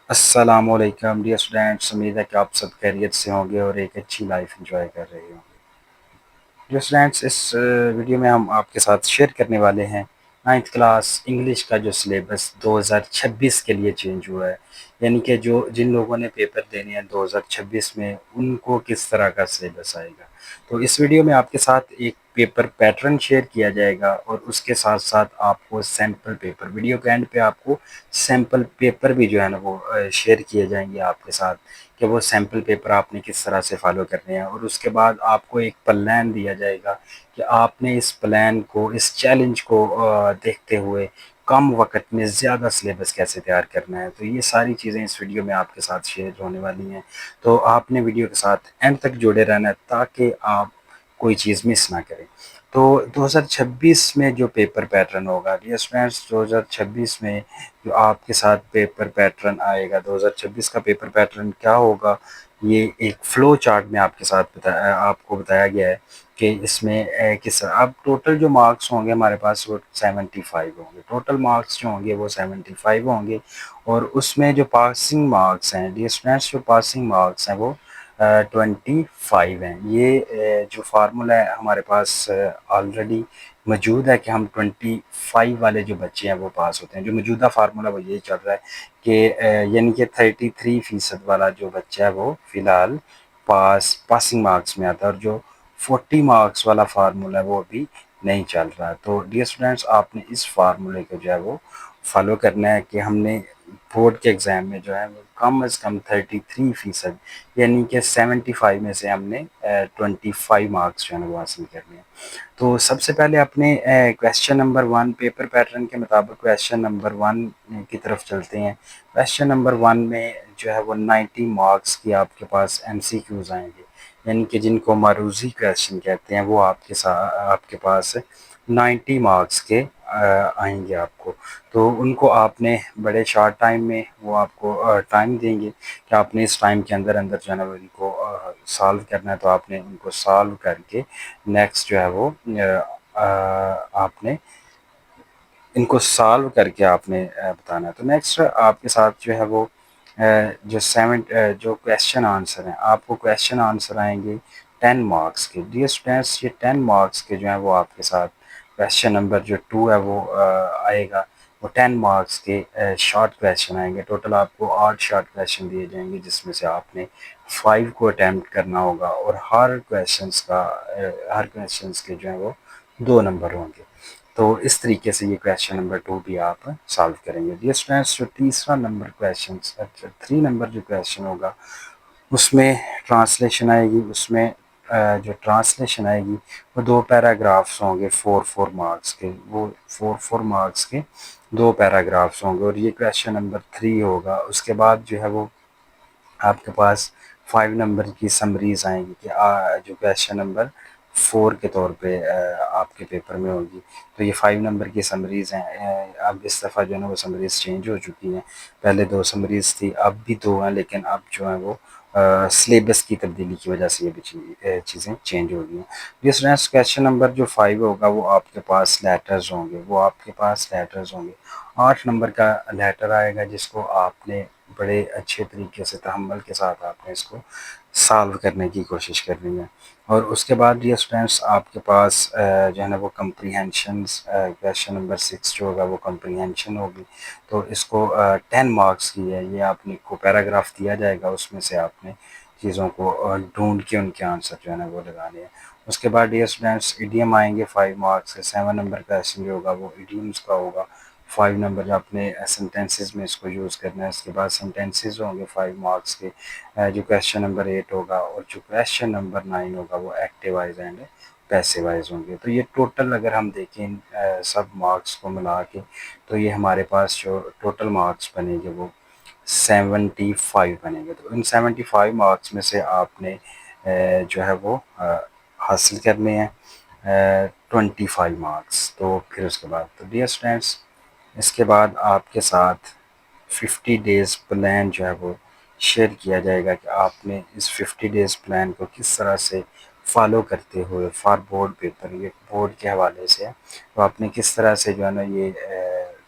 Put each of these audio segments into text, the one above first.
السلام علیکم dear students, امید ہے کہ آپ سب خیریت سے ہوں گے اور ایک اچھی لائف انجوائے کر رہے ہوں گے۔ ڈیئر اسٹوڈینٹس، اس ویڈیو میں ہم آپ کے ساتھ شیئر کرنے والے ہیں 9th کلاس انگلش کا جو سلیبس 2026 کے لیے چینج ہوا ہے، یعنی کہ جن لوگوں نے پیپر دینے ہیں 2026 میں ان کو کس طرح کا سلیبس آئے گا۔ تو اس ویڈیو میں آپ کے ساتھ ایک پیپر پیٹرن شیئر کیا جائے گا اور اس کے ساتھ ساتھ آپ کو سیمپل پیپر، ویڈیو کے اینڈ پہ آپ کو سیمپل پیپر بھی جو ہے نا وہ شیئر کیے جائیں گے آپ کے ساتھ، کہ وہ سیمپل پیپر آپ نے کس طرح سے فالو کرنے ہیں، اور اس کے بعد آپ کو ایک پلان دیا جائے گا کہ آپ نے اس پلان کو، اس چیلنج کو دیکھتے ہوئے کم وقت میں زیادہ سلیبس کیسے تیار کرنا ہے۔ تو یہ ساری چیزیں اس ویڈیو میں آپ کے ساتھ شیئر ہونے والی ہیں، تو آپ نے ویڈیو کے ساتھ اینڈ تک جڑے رہنا ہے تاکہ آپ کوئی چیز مس نہ کریں۔ تو 2026 میں جو پیپر پیٹرن ہوگا ڈیئر اسٹوڈینٹس، 2026 میں جو آپ کے ساتھ پیپر پیٹرن آئے گا، 2026 کا پیپر پیٹرن کیا ہوگا، یہ ایک فلو چارٹ میں آپ کے ساتھ آپ کو بتایا گیا ہے کہ اس میں کس طرح اب ٹوٹل جو مارکس ہوں گے ہمارے پاس وہ 75 ہوں گے، ٹوٹل مارکس جو ہوں گے وہ 75 ہوں گے، اور اس میں جو پاسنگ مارکس ہیں ڈیئر اسٹوڈینٹس، جو پاسنگ مارکس ہیں وہ 25 ہیں۔ یہ جو فارمولا ہے ہمارے پاس آلریڈی موجود ہے کہ ہم 25 والے جو بچے ہیں وہ پاس ہوتے ہیں۔ جو موجودہ فارمولا وہ یہی چل رہا ہے کہ یعنی کہ 33% والا جو بچہ ہے وہ فی الحال پاسنگ مارکس میں آتا ہے، اور جو 40 مارکس والا فارمولا ہے وہ ابھی نہیں چل رہا ہے۔ تو ڈیئر اسٹوڈینٹس، آپ نے اس فارمولے کو جو ہے وہ فالو کرنا ہے کہ ہم نے بورڈ کے ایگزام میں جو ہے وہ کم از کم 33%، یعنی کہ 75 میں سے ہم نے 25 مارکس جو ہے وہ حاصل کرنے ہیں۔ تو سب سے پہلے اپنے کویسچن نمبر 1 پیپر پیٹرن کے مطابق کویسچن نمبر 1 کی طرف چلتے ہیں۔ کویسچن نمبر 1 میں جو ہے وہ 90 مارکس کی آپ کے پاس ایم سی کیوز آئیں گے، یعنی کہ جن کو معروضی کویسچن کہتے ہیں، وہ آپ کے پاس 90 مارکس کے آئیں گے آپ کو۔ تو ان کو آپ نے بڑے شارٹ ٹائم میں وہ آپ کو ٹائم دیں گے کہ آپ نے اس ٹائم کے اندر جو ہے نا ان کو سالو کرنا ہے، تو آپ نے ان کو سالو کر کے نیکسٹ جو ہے وہ آپ نے ان کو سالو کر کے آپ نے بتانا ہے۔ تو نیکسٹ آپ کے ساتھ جو ہے وہ جو کویسچن آنسر ہیں، آپ کو کویسچن آنسر آئیں گے 10 مارکس کے۔ ڈیئر اسٹوڈینٹس، یہ 10 مارکس کے جو ہیں وہ آپ کے ساتھ کویسچن نمبر جو 2 ہے وہ آئے گا، وہ 10 مارکس کے شارٹ کویسچن آئیں گے۔ ٹوٹل آپ کو 8 شارٹ کویسچن دیے جائیں گے، جس میں سے آپ نے 5 کو اٹیمپٹ کرنا ہوگا، اور ہر کویسچنس کے جو ہیں وہ 2 نمبر ہوں گے۔ تو اس طریقے سے یہ کویسچن نمبر 2 بھی آپ سالو کریں گے۔ ڈیئر اسٹوڈینٹس، جو تیسرا نمبر کویسچن 3 نمبر جو کویسچن ہوگا اس میں ٹرانسلیشن آئے گی، اس میں جو ٹرانسلیشن آئے گی وہ 2 پیراگرافس ہوں گے 4 مارکس کے، وہ 4 مارکس کے 2 پیراگرافس ہوں گے، اور یہ کویسچن نمبر 3 ہوگا۔ اس کے بعد جو ہے وہ آپ کے پاس 5 نمبر کی سمریز آئیں گی کہ جو کویسچن نمبر 4 کے طور پہ آپ کے پیپر میں ہوگی۔ تو یہ 5 نمبر کی سمریز ہیں۔ اب اس دفعہ جو ہے نا وہ سمریز چینج ہو چکی ہیں، پہلے 2 سمریز تھی، اب بھی 2 ہیں، لیکن اب جو ہے وہ سلیبس کی تبدیلی کی وجہ سے یہ بھی چیزیں چینج ہو گئی ہیں۔ جس طرح کویسچن نمبر جو 5 ہوگا وہ آپ کے پاس لیٹرز ہوں گے، 8 نمبر کا لیٹر آئے گا، جس کو آپ نے بڑے اچھے طریقے سے تحمل کے ساتھ آپ نے اس کو سالو کرنے کی کوشش کرنی ہے۔ اور اس کے بعد ڈیئر اسٹوڈینٹس، آپ کے پاس جو ہے نا وہ کمپریہنشنز، کویسچن نمبر 6 جو ہوگا وہ کمپریہنشن ہوگی۔ تو اس کو 10 مارکس کی ہے، یہ آپ نے کو پیراگراف دیا جائے گا، اس میں سے آپ نے چیزوں کو ڈھونڈ کے ان کے آنسر جو ہے نا وہ لگانے ہیں۔ اس کے بعد ڈیئر اسٹوڈینٹس، ایڈیم آئیں گے 5 مارکس سے، 7 نمبر کا کویسچن جو ہوگا وہ ایڈیمز کا ہوگا، 5 نمبر جو آپ نے سینٹینسز میں اس کو یوز کرنا ہے۔ اس کے بعد سینٹینسز ہوں گے 5 مارکس کے، جو کویسچن نمبر 8 ہوگا، اور جو کویسچن نمبر 9 ہوگا وہ ایکٹیو وائز اینڈ پیسے وائز ہوں گے۔ تو یہ ٹوٹل اگر ہم دیکھیں سب مارکس کو ملا کے، تو یہ ہمارے پاس جو ٹوٹل مارکس بنے گے وہ 75 بنے گے۔ تو ان 75 مارکس میں سے آپ نے جو ہے وہ حاصل کرنے ہیں 25 مارکس۔ تو پھر اس کے بعد تو ڈیئر اسٹوڈینٹس، اس کے بعد آپ کے ساتھ 50 ڈیز پلان جو ہے وہ شیئر کیا جائے گا کہ آپ نے اس 50 ڈیز پلان کو کس طرح سے فالو کرتے ہوئے فار بورڈ پیپر، یہ بورڈ کے حوالے سے ہے، تو آپ نے کس طرح سے جو ہے نا یہ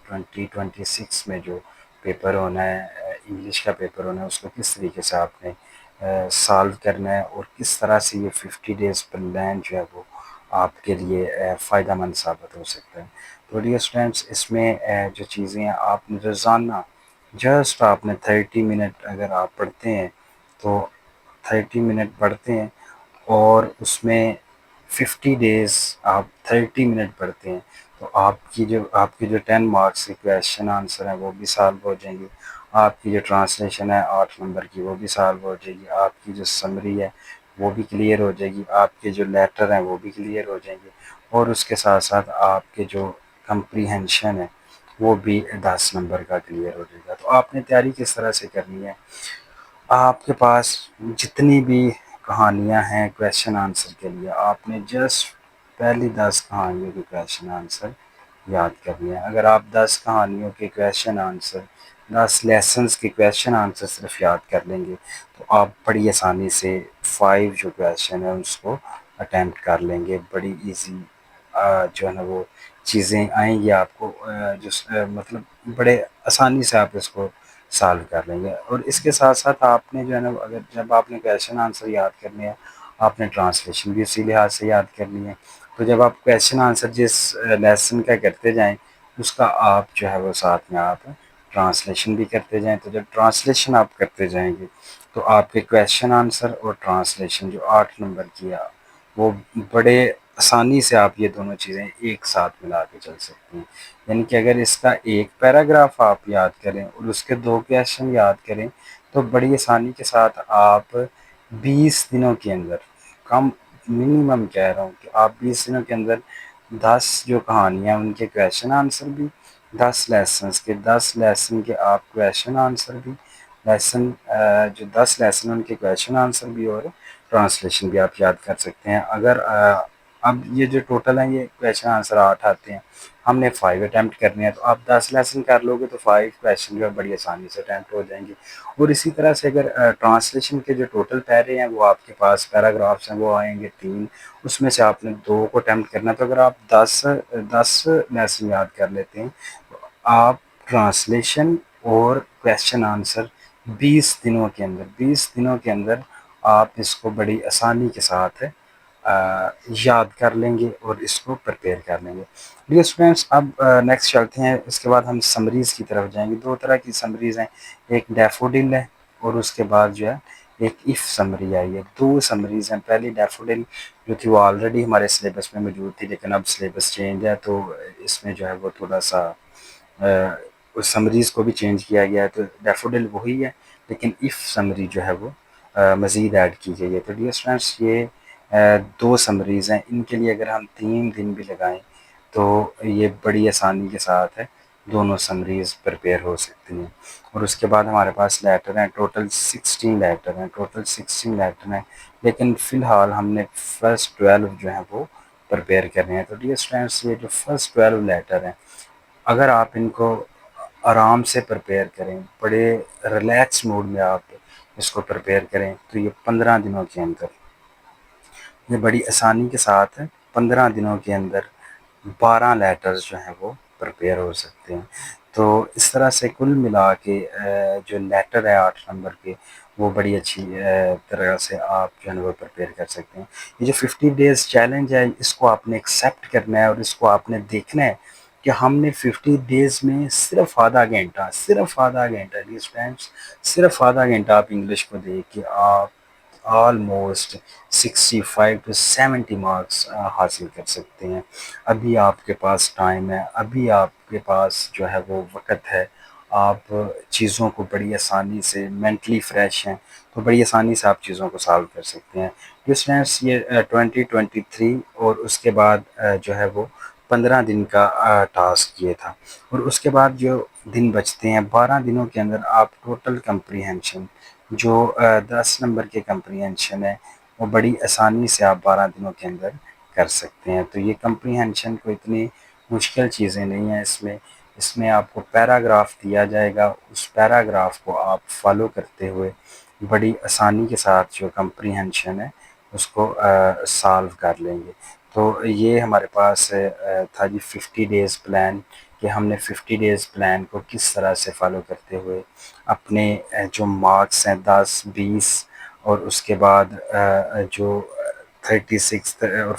2026 میں جو پیپر ہونا ہے انگلش کا پیپر ہونا ہے اس کو کس طریقے سے آپ نے سالو کرنا ہے اور کس طرح سے یہ 50 ڈیز پلان جو ہے وہ آپ کے لیے فائدہ مند ثابت ہو سکتا ہے۔ تو ڈیئر اسٹوڈینٹس، اس میں جو چیزیں ہیں آپ نے روزانہ جسٹ آپ نے 30 منٹ اگر آپ پڑھتے ہیں تو 30 منٹ پڑھتے ہیں اور اس میں 50 ڈیز آپ 30 منٹ پڑھتے ہیں تو آپ کی جو 10 مارکس کے کویشچن آنسر ہیں وہ بھی سالو ہو جائیں گے، آپ کی جو ٹرانسلیشن ہے 8 نمبر کی وہ بھی سالو ہو جائے گی، آپ کی جو سمری ہے وہ بھی کلیئر ہو جائے گی، آپ کے جو لیٹر ہیں وہ بھی کلیئر ہو جائیں گے، اور اس کے ساتھ ساتھ آپ کے جو کمپریہنشن ہے وہ بھی 10 نمبر کا کلیئر ہو جائے گا۔ تو آپ نے تیاری کس طرح سے کرنی ہے؟ آپ کے پاس جتنی بھی کہانیاں ہیں کویشچن آنسر کے لیے آپ نے جسٹ پہلی 10 کہانیوں کے کویشچن آنسر یاد کرنی ہے۔ اگر آپ 10 کہانیوں کے کویشچن آنسر 10 لیسنز کے کویشچن آنسر صرف یاد کر لیں گے تو آپ بڑی آسانی سے 5 جو کویشچن ہیں اس کو اٹیمپٹ کر لیں گے، بڑی ایزی جو ہے نا وہ چیزیں آئیں گی آپ کو، مطلب بڑے آسانی سے آپ اس کو سالو کر لیں گے۔ اور اس کے ساتھ ساتھ آپ نے جو ہے نا اگر جب آپ نے کویشچن آنسر یاد کرنے ہیں آپ نے ٹرانسلیشن بھی اسی لحاظ سے یاد کرنی ہے۔ تو جب آپ کویشچن آنسر جس لیسن کا کرتے جائیں اس کا آپ جو ہے وہ ساتھ میں آپ ٹرانسلیشن بھی کرتے جائیں، تو جب ٹرانسلیشن آپ کرتے جائیں گے تو آپ کے کویشچن آنسر اور ٹرانسلیشن جو 8 نمبر کی ہے وہ بڑے آسانی سے آپ یہ دونوں چیزیں ایک ساتھ ملا کے چل سکتے ہیں۔ یعنی کہ اگر اس کا ایک پیراگراف آپ یاد کریں اور اس کے 2 کویشچن یاد کریں تو بڑی آسانی کے ساتھ آپ 20 دنوں کے اندر، کم منیمم کہہ رہا ہوں کہ آپ 20 دنوں کے اندر 10 جو کہانیاں ان کے کویشچن آنسر بھی، 10 لیسنس کے 10 لیسن کے آپ کویشچن آنسر بھی، جو 10 لیسن ان کے کویشچن آنسر بھی اور ٹرانسلیشن بھی آپ یاد کر سکتے ہیں۔ اگر اب یہ جو ٹوٹل ہیں یہ کویشچن آنسر 8 آتے ہیں، ہم نے 5 اٹیمپٹ کرنے ہیں تو آپ 10 لیسن کر لو گے تو 5 کویشچن جو ہے بڑی آسانی سے اٹیمپٹ ہو جائیں گے۔ اور اسی طرح سے اگر ٹرانسلیشن کے جو ٹوٹل پیرے ہیں وہ آپ کے پاس پیراگرافس ہیں وہ آئیں گے 3، اس میں سے آپ نے 2 کو اٹیمپٹ کرنا ہے، تو اگر آپ 10 لیسن یاد کر لیتے ہیں تو آپ ٹرانسلیشن اور کویشچن آنسر 20 دنوں کے اندر آپ اس کو بڑی آسانی کے ساتھ یاد کر لیں گے اور اس کو پریپیئر کر لیں گے۔ ڈیئر اسٹوڈینٹس، اب نیکسٹ چلتے ہیں، اس کے بعد ہم سمریز کی طرف جائیں گے۔ 2 طرح کی سمریز ہیں، ایک ڈیفوڈل ہے اور اس کے بعد جو ہے ایک ایف سمری آئی ہے۔ 2 سمریز ہیں، پہلی ڈیفوڈل جو تھی وہ آلریڈی ہمارے سلیبس میں موجود تھی لیکن اب سلیبس چینج ہے تو اس میں جو ہے وہ تھوڑا سا اس سمریز کو بھی چینج کیا گیا ہے، تو ڈیفوڈل وہی ہے لیکن ایف سمری جو ہے وہ مزید ایڈ کی گئی ہے۔ تو ڈیئر اسٹوڈینٹس یہ 2 سمریز ہیں، ان کے لیے اگر ہم 3 دن بھی لگائیں تو یہ بڑی آسانی کے ساتھ ہے دونوں سمریز پریپیئر ہو سکتی ہیں۔ اور اس کے بعد ہمارے پاس لیٹر ہیں، ٹوٹل 16 لیٹر ہیں لیکن فی الحال ہم نے فرسٹ 12 جو ہیں وہ پریپیئر کرنے ہیں۔ تو ڈیئر اسٹوڈینٹس یہ جو فرسٹ 12 لیٹر ہیں اگر آپ ان کو آرام سے پریپیئر کریں، بڑے ریلیکس موڈ میں آپ اس کو پریپیئر کریں تو یہ 15 دنوں کے اندر، یہ بڑی آسانی کے ساتھ 15 دنوں کے اندر 12 لیٹرز جو ہیں وہ پریپیئر ہو سکتے ہیں۔ تو اس طرح سے کل ملا کے جو لیٹر ہے 8 نمبر کے وہ بڑی اچھی طرح سے آپ جو ہے وہ پریپیئر کر سکتے ہیں۔ یہ جو 50 ڈیز چیلنج ہے اس کو آپ نے ایکسیپٹ کرنا ہے اور اس کو آپ نے دیکھنا ہے کہ ہم نے 50 ڈیز میں صرف آدھا گھنٹہ صرف آدھا گھنٹہ آپ انگلش کو دیکھ کے آپ آلموسٹ 65 to 70 مارکس حاصل کر سکتے ہیں۔ ابھی آپ کے پاس ٹائم ہے، ابھی آپ کے پاس جو ہے وہ وقت ہے، آپ چیزوں کو بڑی آسانی سے مینٹلی فریش ہیں تو بڑی آسانی سے آپ چیزوں کو سالو کر سکتے ہیں۔ اسٹوڈینٹس یہ 2023 اور اس کے بعد جو ہے وہ 15 دن کا ٹاسک یہ تھا، اور اس کے بعد جو دن بچتے ہیں 12 دنوں کے اندر آپ ٹوٹل کمپریہنشن جو 10 نمبر کے کمپریہنشن ہے وہ بڑی آسانی سے آپ 12 دنوں کے اندر کر سکتے ہیں۔ تو یہ کمپریہنشن کو اتنی مشکل چیزیں نہیں ہیں، اس میں آپ کو پیراگراف دیا جائے گا، اس پیراگراف کو آپ فالو کرتے ہوئے بڑی آسانی کے ساتھ جو کمپریہنشن ہے اس کو سالو کر لیں گے۔ تو یہ ہمارے پاس تھا جی 50 ڈیز پلان کہ ہم نے 50 ڈیز پلان کو کس طرح سے فالو کرتے ہوئے اپنے جو مارکس ہیں 10 20 اور اس کے بعد جو 36 اور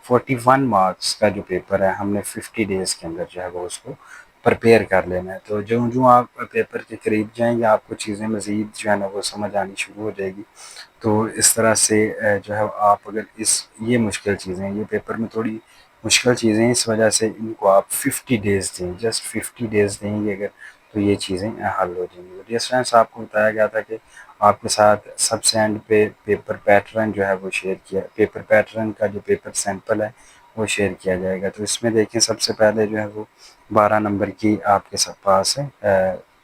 41 مارکس کا جو پیپر ہے ہم نے 50 ڈیز کے اندر جو ہے وہ اس کو پریپیئر کر لینا ہے. تو جو آپ پیپر کے قریب جائیں گے آپ کو چیزیں مزید جو ہے نا وہ سمجھ آنی شروع ہو جائے گی. تو اس طرح سے جو ہے آپ اگر یہ مشکل چیزیں یہ پیپر میں تھوڑی مشکل چیزیں اس وجہ سے ان کو آپ 50 ڈیز دیں, جسٹ 50 ڈیز دیں گے اگر تو یہ چیزیں حل ہو جائیں گی. ڈیئر اسٹوڈنٹس آپ کو بتایا گیا تھا کہ آپ کے ساتھ سب سے اینڈ پہ پیپر پیٹرن جو ہے وہ شیئر کیا, پیپر پیٹرن کا جو پیپر سیمپل ہے وہ شیئر کیا جائے گا. تو اس میں دیکھیں سب سے پہلے جو ہے وہ 12 نمبر کی آپ کے پاس ہے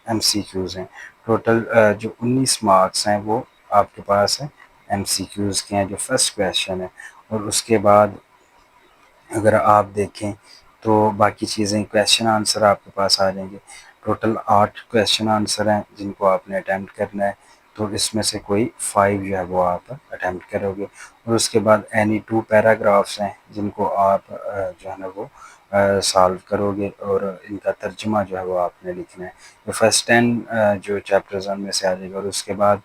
ایم سی کیوز ہیں. ٹوٹل جو 19 مارکس ہیں وہ آپ کے پاس ہے ایم سی کیوز کے ہیں جو فرسٹ کویشچن ہے. اور اس کے بعد اگر آپ دیکھیں تو باقی چیزیں کویشچن آنسر آپ کے پاس آ جائیں گے. ٹوٹل 8 کویشچن آنسر ہیں جن کو آپ نے اٹیمپٹ کرنا ہے. تو اس میں سے کوئی 5 جو ہے وہ آپ اٹیمپٹ کرو گے. اور اس کے بعد اینی 2 پیراگرافس ہیں جن کو آپ جو ہے نا وہ سالو کرو گے اور ان کا ترجمہ جو ہے وہ آپ نے لکھنا ہے. تو فرسٹ 10 جو چیپٹرز ان میں سے آ جائے گا. اور اس کے بعد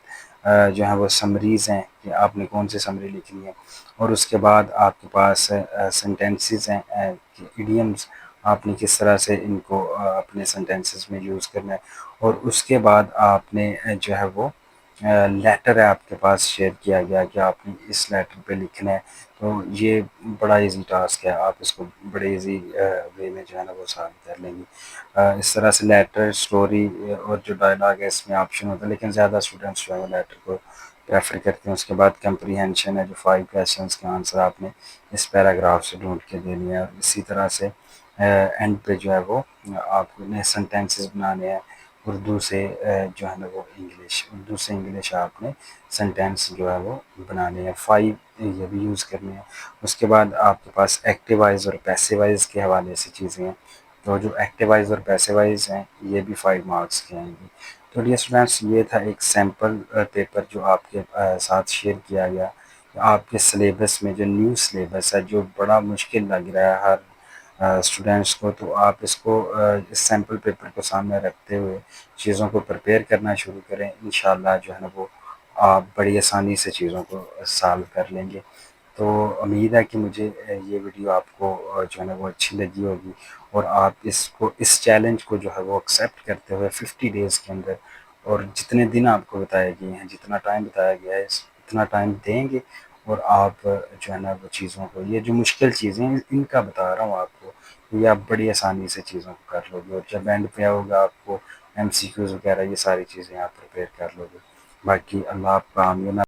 جو ہے وہ سمریز ہیں کہ آپ نے کون سی سمری لکھنی ہے. اور اس کے بعد آپ کے پاس سینٹینسز ہیں کہ ایڈیمز آپ نے کس طرح سے ان کو اپنے سینٹینسز میں یوز کرنا ہے. اور اس کے بعد آپ نے جو ہے وہ لیٹر ہے آپ کے پاس شیئر کیا گیا کہ آپ نے اس لیٹر پہ لکھنا ہے. تو یہ بڑا ایزی ٹاسک ہے, آپ اس کو بڑے ایزی وے میں جو ہے نا وہ سالو کر لیں گے. اس طرح سے لیٹر اسٹوری اور جو ڈائلاگ ہے اس میں آپشن ہوتا ہے لیکن زیادہ اسٹوڈنٹس جو ہے وہ لیٹر کو پریفر کرتے ہیں. اس کے بعد کمپریہنشن ہے جو 5 کویشچنس کے آنسر آپ نے اس پیراگراف سے ڈھونڈ کے دینے ہیں. اور اسی طرح سے اینڈ پہ جو ہے وہ آپ نے سینٹینسز بنانے ہیں اردو سے جو ہے نا وہ اردو سے انگلش آپ نے سینٹینس جو ہے وہ بنانے ہیں. 5 یہ بھی یوز کرنے ہیں. اس کے بعد آپ کے پاس ایکٹیوائز اور پیسیوائز کے حوالے سے چیزیں ہیں. تو جو ایکٹیوائز اور پیسیوائز ہیں یہ بھی 5 مارکس کے آئیں گے. تو ڈیئر اسٹوڈنٹس یہ تھا ایک سیمپل پیپر جو آپ کے ساتھ شیئر کیا گیا. آپ کے سلیبس میں جو نیو سلیبس ہے جو بڑا مشکل لگ رہا ہے ہر اسٹوڈنٹس کو, تو آپ اس کو اس سیمپل پیپر کو سامنے رکھتے ہوئے چیزوں کو پریپیئر کرنا شروع کریں. انشاءاللہ جو ہے نا وہ آپ بڑی آسانی سے چیزوں کو سالو کر لیں گے. تو امید ہے کہ مجھے یہ ویڈیو آپ کو جو ہے نا وہ اچھی لگی ہوگی اور آپ اس چیلنج کو جو ہے وہ ایکسیپٹ کرتے ہوئے 50 ڈیز کے اندر اور جتنے دن آپ کو بتائے گئے ہیں جتنا ٹائم بتایا گیا ہے اتنا ٹائم دیں گے. اور آپ جو ہے نا وہ چیزوں کو یہ جو مشکل چیزیں ان کا بتا رہا ہوں آپ کو یہ آپ بڑی آسانی سے چیزوں کو کر لو گے. اور جب اینڈ پہ ہوگا آپ کو ایم سی کیوز وغیرہ یہ ساری چیزیں آپ پریپیئر کر لو گے. باقی اللہ آپ کا عامل